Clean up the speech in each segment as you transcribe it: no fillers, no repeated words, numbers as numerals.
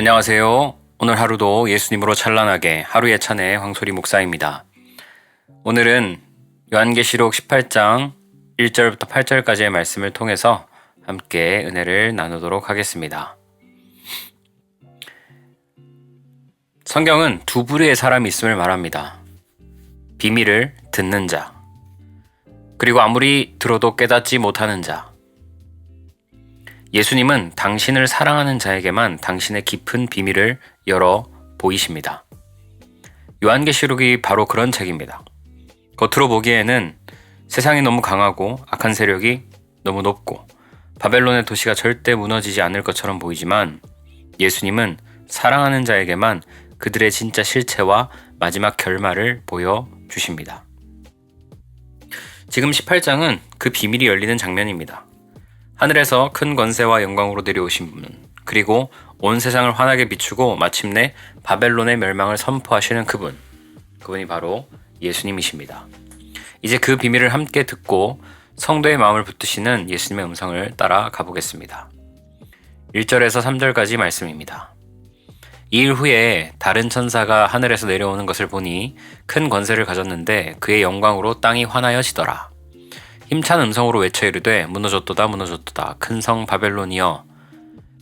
안녕하세요. 오늘 하루도 예수님으로 찬란하게 하루의 찬의 황소리 목사입니다. 오늘은 요한계시록 18장 1절부터 8절까지의 말씀을 통해서 함께 은혜를 나누도록 하겠습니다. 성경은 두 부류의 사람이 있음을 말합니다. 비밀을 듣는 자, 그리고 아무리 들어도 깨닫지 못하는 자. 예수님은 당신을 사랑하는 자에게만 당신의 깊은 비밀을 열어 보이십니다. 요한계시록이 바로 그런 책입니다. 겉으로 보기에는 세상이 너무 강하고 악한 세력이 너무 높고 바벨론의 도시가 절대 무너지지 않을 것처럼 보이지만 예수님은 사랑하는 자에게만 그들의 진짜 실체와 마지막 결말을 보여주십니다. 지금 18장은 그 비밀이 열리는 장면입니다. 하늘에서 큰 권세와 영광으로 내려오신 분, 그리고 온 세상을 환하게 비추고 마침내 바벨론의 멸망을 선포하시는 그분이 바로 예수님이십니다. 이제 그 비밀을 함께 듣고 성도의 마음을 붙드시는 예수님의 음성을 따라 가보겠습니다. 1절에서 3절까지 말씀입니다. 이 일 후에 다른 천사가 하늘에서 내려오는 것을 보니 큰 권세를 가졌는데 그의 영광으로 땅이 환하여지더라. 힘찬 음성으로 외쳐 이르되 무너졌도다 무너졌도다 큰 성 바벨론이여,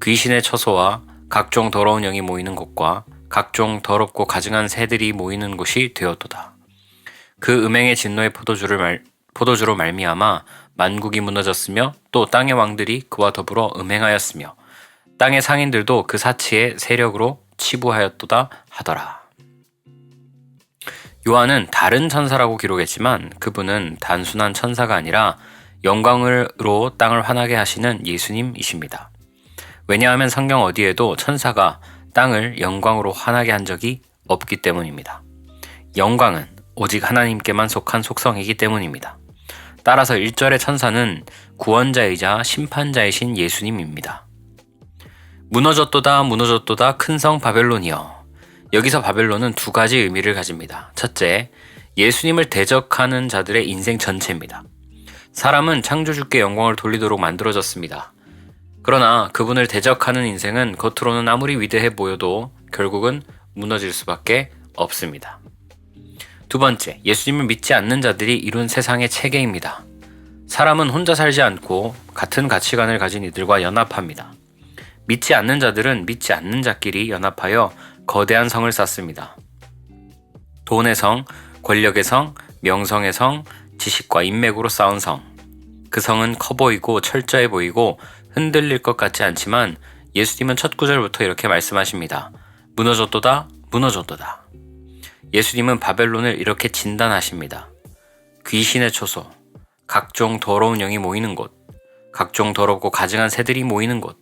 귀신의 처소와 각종 더러운 영이 모이는 곳과 각종 더럽고 가증한 새들이 모이는 곳이 되었도다. 그 음행의 진노의 포도주로 말미암아 만국이 무너졌으며 또 땅의 왕들이 그와 더불어 음행하였으며 땅의 상인들도 그 사치의 세력으로 치부하였도다 하더라. 요한은 다른 천사라고 기록했지만 그분은 단순한 천사가 아니라 영광으로 땅을 환하게 하시는 예수님이십니다. 왜냐하면 성경 어디에도 천사가 땅을 영광으로 환하게 한 적이 없기 때문입니다. 영광은 오직 하나님께만 속한 속성이기 때문입니다. 따라서 1절의 천사는 구원자이자 심판자이신 예수님입니다. 무너졌도다 무너졌도다 큰 성 바벨론이여. 여기서 바벨론은 두 가지 의미를 가집니다. 첫째, 예수님을 대적하는 자들의 인생 전체입니다. 사람은 창조주께 영광을 돌리도록 만들어졌습니다. 그러나 그분을 대적하는 인생은 겉으로는 아무리 위대해 보여도 결국은 무너질 수밖에 없습니다. 두 번째, 예수님을 믿지 않는 자들이 이룬 세상의 체계입니다. 사람은 혼자 살지 않고 같은 가치관을 가진 이들과 연합합니다. 믿지 않는 자들은 믿지 않는 자끼리 연합하여 거대한 성을 쌓습니다. 돈의 성, 권력의 성, 명성의 성, 지식과 인맥으로 쌓은 성. 그 성은 커 보이고 철저해 보이고 흔들릴 것 같지 않지만 예수님은 첫 구절부터 이렇게 말씀하십니다. 무너졌도다, 무너졌도다. 예수님은 바벨론을 이렇게 진단하십니다. 귀신의 초소, 각종 더러운 영이 모이는 곳, 각종 더럽고 가증한 새들이 모이는 곳.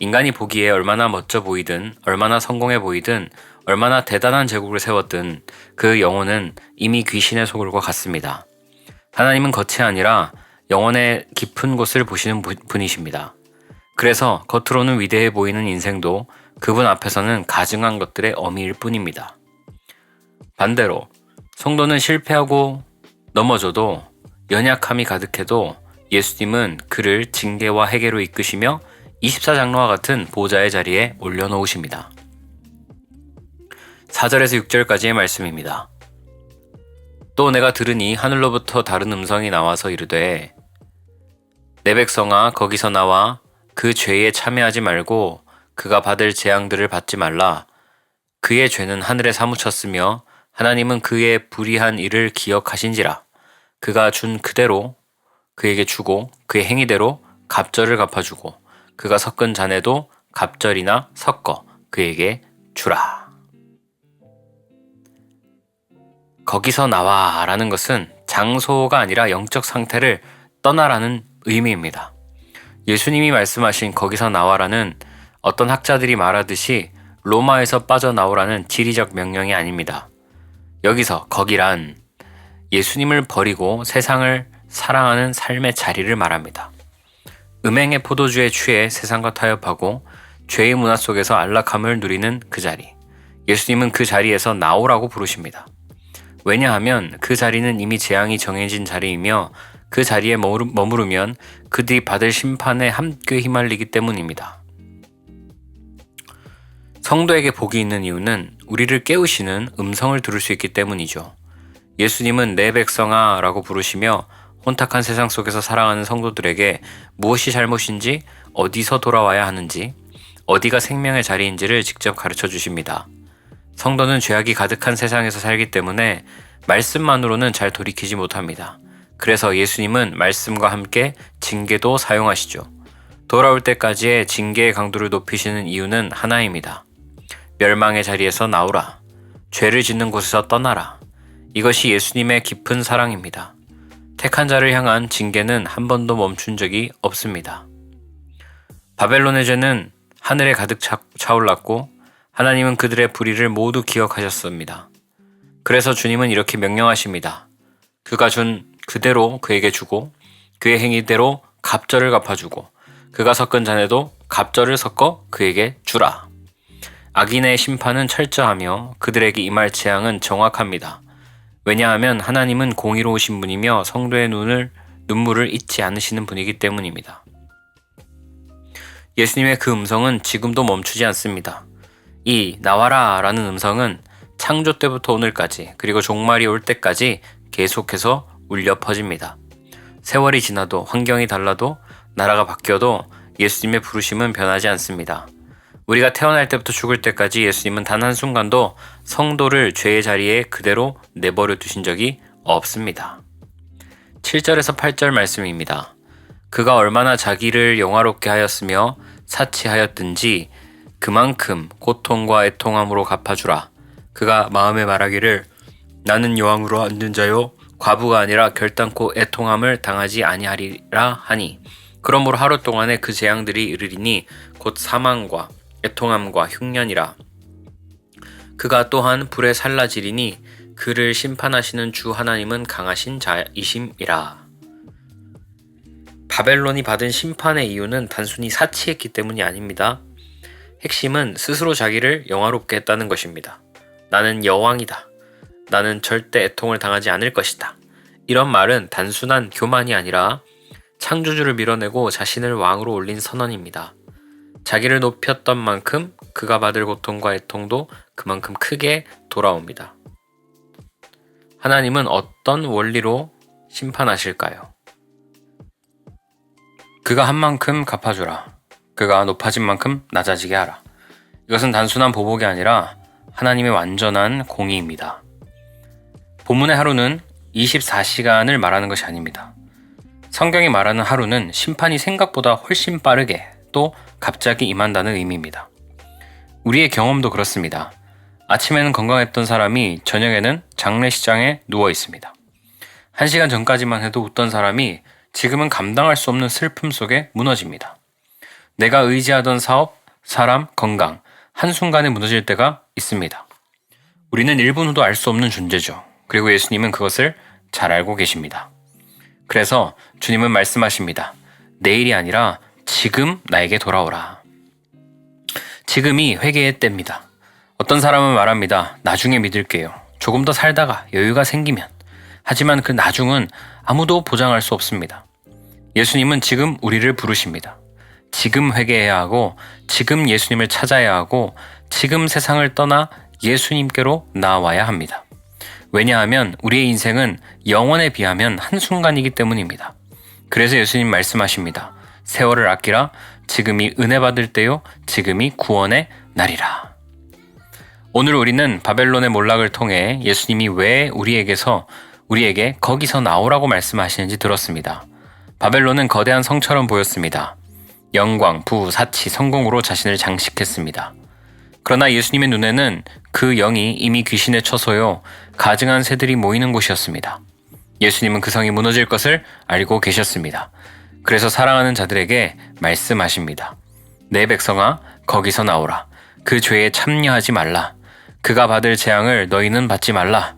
인간이 보기에 얼마나 멋져 보이든, 얼마나 성공해 보이든, 얼마나 대단한 제국을 세웠든 그 영혼은 이미 귀신의 소굴과 같습니다. 하나님은 겉이 아니라 영혼의 깊은 곳을 보시는 분이십니다. 그래서 겉으로는 위대해 보이는 인생도 그분 앞에서는 가증한 것들의 어미일 뿐입니다. 반대로 성도는 실패하고 넘어져도, 연약함이 가득해도 예수님은 그를 징계와 회개로 이끄시며 24장로와 같은 보좌의 자리에 올려놓으십니다. 4절에서 6절까지의 말씀입니다. 또 내가 들으니 하늘로부터 다른 음성이 나와서 이르되 내 백성아 거기서 나와 그 죄에 참여하지 말고 그가 받을 재앙들을 받지 말라. 그의 죄는 하늘에 사무쳤으며 하나님은 그의 불의한 일을 기억하신지라. 그가 준 그대로 그에게 주고 그의 행위대로 갑절을 갚아주고 그가 섞은 잔에도 갑절이나 섞어 그에게 주라. 거기서 나와 라는 것은 장소가 아니라 영적 상태를 떠나라는 의미입니다. 예수님이 말씀하신 거기서 나와라는 어떤 학자들이 말하듯이 로마에서 빠져나오라는 지리적 명령이 아닙니다. 여기서 거기란 예수님을 버리고 세상을 사랑하는 삶의 자리를 말합니다. 음행의 포도주에 취해 세상과 타협하고 죄의 문화 속에서 안락함을 누리는 그 자리. 예수님은 그 자리에서 나오라고 부르십니다. 왜냐하면 그 자리는 이미 재앙이 정해진 자리이며 그 자리에 머무르면 그들이 받을 심판에 함께 휘말리기 때문입니다. 성도에게 복이 있는 이유는 우리를 깨우시는 음성을 들을 수 있기 때문이죠. 예수님은 내 백성아 라고 부르시며 혼탁한 세상 속에서 살아가는 성도들에게 무엇이 잘못인지, 어디서 돌아와야 하는지, 어디가 생명의 자리인지를 직접 가르쳐 주십니다. 성도는 죄악이 가득한 세상에서 살기 때문에 말씀만으로는 잘 돌이키지 못합니다. 그래서 예수님은 말씀과 함께 징계도 사용하시죠. 돌아올 때까지의 징계의 강도를 높이시는 이유는 하나입니다. 멸망의 자리에서 나오라. 죄를 짓는 곳에서 떠나라. 이것이 예수님의 깊은 사랑입니다. 택한 자를 향한 징계는 한 번도 멈춘 적이 없습니다. 바벨론의 죄는 하늘에 가득 차올랐고 하나님은 그들의 불의를 모두 기억하셨습니다. 그래서 주님은 이렇게 명령하십니다. 그가 준 그대로 그에게 주고 그의 행위대로 갑절을 갚아주고 그가 섞은 잔에도 갑절을 섞어 그에게 주라. 악인의 심판은 철저하며 그들에게 임할 재앙은 정확합니다. 왜냐하면 하나님은 공의로우신 분이며 성도의 눈물을 잊지 않으시는 분이기 때문입니다. 예수님의 그 음성은 지금도 멈추지 않습니다. 이 나와라 라는 음성은 창조 때부터 오늘까지 그리고 종말이 올 때까지 계속해서 울려 퍼집니다. 세월이 지나도 환경이 달라도 나라가 바뀌어도 예수님의 부르심은 변하지 않습니다. 우리가 태어날 때부터 죽을 때까지 예수님은 단 한순간도 성도를 죄의 자리에 그대로 내버려 두신 적이 없습니다. 7절에서 8절 말씀입니다. 그가 얼마나 자기를 영화롭게 하였으며 사치하였든지 그만큼 고통과 애통함으로 갚아주라. 그가 마음에 말하기를 나는 여왕으로 앉은 자요 과부가 아니라 결단코 애통함을 당하지 아니하리라 하니 그러므로 하루 동안에 그 재앙들이 이르리니 곧 사망과 애통함과 흉년이라. 그가 또한 불에 살라지리니 그를 심판하시는 주 하나님은 강하신 자이심이라. 바벨론이 받은 심판의 이유는 단순히 사치했기 때문이 아닙니다. 핵심은 스스로 자기를 영화롭게 했다는 것입니다. 나는 여왕이다. 나는 절대 애통을 당하지 않을 것이다. 이런 말은 단순한 교만이 아니라 창조주를 밀어내고 자신을 왕으로 올린 선언입니다. 자기를 높였던 만큼 그가 받을 고통과 애통도 그만큼 크게 돌아옵니다. 하나님은 어떤 원리로 심판하실까요? 그가 한 만큼 갚아주라. 그가 높아진 만큼 낮아지게 하라. 이것은 단순한 보복이 아니라 하나님의 완전한 공의입니다. 본문의 하루는 24시간을 말하는 것이 아닙니다. 성경이 말하는 하루는 심판이 생각보다 훨씬 빠르게 또 갑자기 임한다는 의미입니다. 우리의 경험도 그렇습니다. 아침에는 건강했던 사람이 저녁에는 장례식장에 누워 있습니다. 1시간 전까지만 해도 웃던 사람이 지금은 감당할 수 없는 슬픔 속에 무너집니다. 내가 의지하던 사업, 사람, 건강, 한순간에 무너질 때가 있습니다. 우리는 1분 후도 알 수 없는 존재죠. 그리고 예수님은 그것을 잘 알고 계십니다. 그래서 주님은 말씀하십니다. 내일이 아니라 지금 나에게 돌아오라. 지금이 회개의 때입니다. 어떤 사람은 말합니다. 나중에 믿을게요. 조금 더 살다가 여유가 생기면. 하지만 그 나중은 아무도 보장할 수 없습니다. 예수님은 지금 우리를 부르십니다. 지금 회개해야 하고 지금 예수님을 찾아야 하고 지금 세상을 떠나 예수님께로 나와야 합니다. 왜냐하면 우리의 인생은 영원에 비하면 한순간이기 때문입니다. 그래서 예수님 말씀하십니다. 세월을 아끼라. 지금이 은혜 받을 때요. 지금이 구원의 날이라. 오늘 우리는 바벨론의 몰락을 통해 예수님이 왜 우리에게 거기서 나오라고 말씀하시는지 들었습니다. 바벨론은 거대한 성처럼 보였습니다. 영광, 부, 사치, 성공으로 자신을 장식했습니다. 그러나 예수님의 눈에는 그 영이 이미 귀신의 처소요 가증한 새들이 모이는 곳이었습니다. 예수님은 그 성이 무너질 것을 알고 계셨습니다. 그래서 사랑하는 자들에게 말씀하십니다. 내 백성아 거기서 나오라. 그 죄에 참여하지 말라. 그가 받을 재앙을 너희는 받지 말라.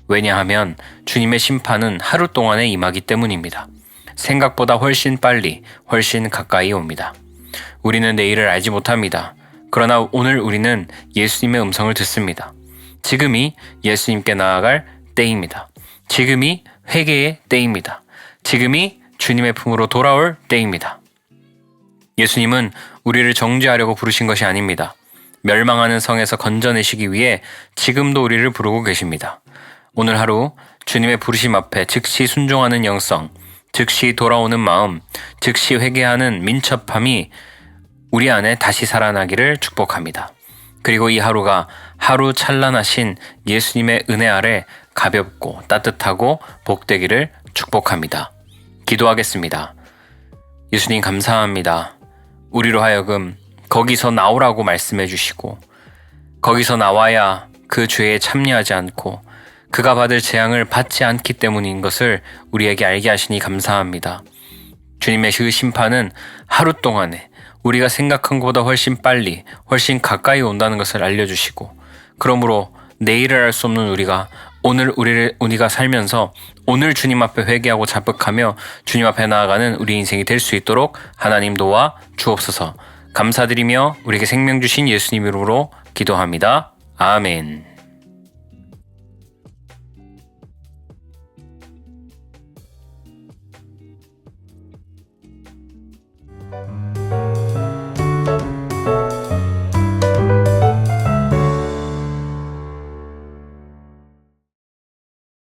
왜냐하면 주님의 심판은 하루 동안에 임하기 때문입니다. 생각보다 훨씬 빨리, 훨씬 가까이 옵니다. 우리는 내일을 알지 못합니다. 그러나 오늘 우리는 예수님의 음성을 듣습니다. 지금이 예수님께 나아갈 때입니다. 지금이 회개의 때입니다. 지금이 주님의 품으로 돌아올 때입니다. 예수님은 우리를 정죄하려고 부르신 것이 아닙니다. 멸망하는 성에서 건져내시기 위해 지금도 우리를 부르고 계십니다. 오늘 하루 주님의 부르심 앞에 즉시 순종하는 영성, 즉시 돌아오는 마음, 즉시 회개하는 민첩함이 우리 안에 다시 살아나기를 축복합니다. 그리고 이 하루가 하루 찬란하신 예수님의 은혜 아래 가볍고 따뜻하고 복되기를 축복합니다. 기도하겠습니다. 예수님 감사합니다. 우리로 하여금 거기서 나오라고 말씀해 주시고 거기서 나와야 그 죄에 참여하지 않고 그가 받을 재앙을 받지 않기 때문인 것을 우리에게 알게 하시니 감사합니다. 주님의 그 심판은 하루 동안에 우리가 생각한 것보다 훨씬 빨리 훨씬 가까이 온다는 것을 알려주시고 그러므로 내일을 알 수 없는 우리가 오늘 우리가 살면서 오늘 주님 앞에 회개하고 자복하며 주님 앞에 나아가는 우리 인생이 될 수 있도록 하나님 도와 주옵소서. 감사드리며 우리에게 생명 주신 예수님 이름으로 기도합니다. 아멘.